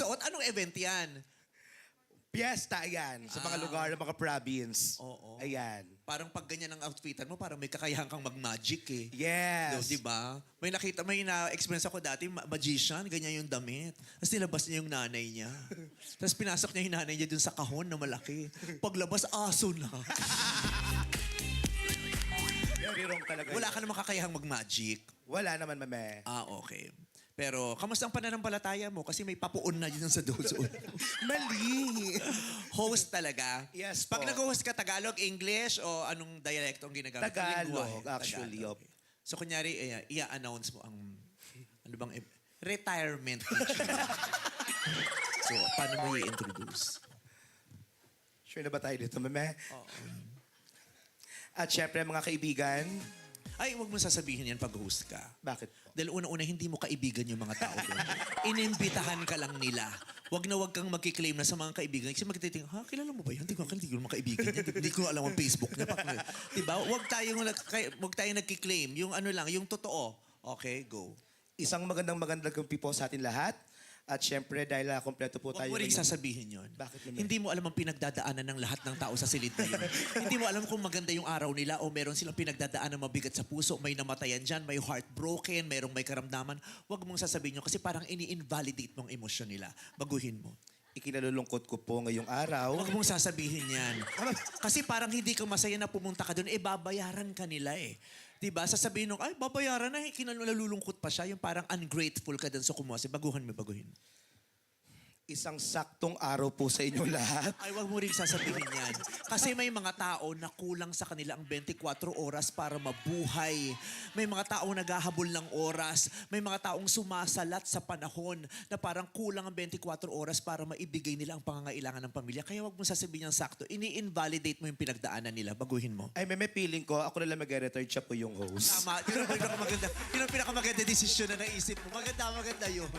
suot? Anong event yan? Piyesta, ayan. Sa mga lugar ng mga province. Oo. Ayan. Parang pag ganyan ang outfitan mo, parang may kakayahan kang mag-magic eh. Yes. Di ba? May na-experience ako dati, magician, ganyan yung damit. Tapos nilabas niya yung nanay niya. Tapos pinasok niya yung nanay niya dun sa kahon na malaki. Paglabas, aso na. Very wrong talaga. Wala yun. ka namang kakayahang mag-magic. Wala naman, mame. Okay. Pero, kamusta ang pananampalataya mo? Kasi may papuon na yun sa doon. Mali. Host talaga? Yes Pag po. nag-host ka, Tagalog, English, o anong dialect ang ginagamit? Tagalog, Lingwahe? actually, Tagalog. yup. So, kunyari, i-announce mo ang, ano bang, retirement teacher. So, paano mo i-introduce? Sure na ba tayo dito, mame? Oo. At syempre, mga kaibigan, Ay, huwag mo sasabihin yan pag host ka. bakit po? Dahil una-una, hindi mo kaibigan yung mga tao doon. Inimbitahan ka lang nila. Huwag kang magkiklaim na sa mga kaibigan. Kasi magtiting, ha, kilala mo ba yan? Hindi ko naman kaibigan yan. Hindi ko alam ang Facebook niya. Diba? Huwag tayong nagkiklaim. Yung ano lang, yung totoo. Okay, go. Isang magandang po sa atin lahat. At syempre, dahil kompleto po Huwag tayo mo rin ngayon. sasabihin yun. Bakit naman? Hindi mo alam ang pinagdadaanan ng lahat ng tao sa silid na yun. Hindi mo alam kung maganda yung araw nila o meron silang pinagdadaanan mabigat sa puso, may namatayan dyan, may heartbroken, may karamdaman. Huwag mong sasabihin yun kasi parang ini-invalidate mong emosyon nila. Baguhin mo. Ikinalulungkot ko po ngayong araw. Huwag mong sasabihin yan. Kasi parang hindi ka masaya na pumunta ka doon, babayaran ka nila eh. Diba? Sasabihin nung, ay, babayaran na, kinalulungkot pa siya. Yung parang ungrateful ka doon sa kumuha. Baguhin. Isang saktong araw po sa inyo lahat. Ay, wag mo rin sasabihin yan. Kasi may mga tao na kulang sa kanila ang 24 oras para mabuhay. May mga tao naghahabol ng oras. May mga taong sumasalat sa panahon na parang kulang ang 24 oras para maibigay nila ang pangangailangan ng pamilya. Kaya wag mo sasabihin yung sakto. Ini-invalidate mo yung pinagdaanan nila. Baguhin mo. Ay, may feeling ko, ako na lang mag-retired, siya po yung host. Tama. Yun ang pinakamaganda desisyon na naisip mo. Maganda yun.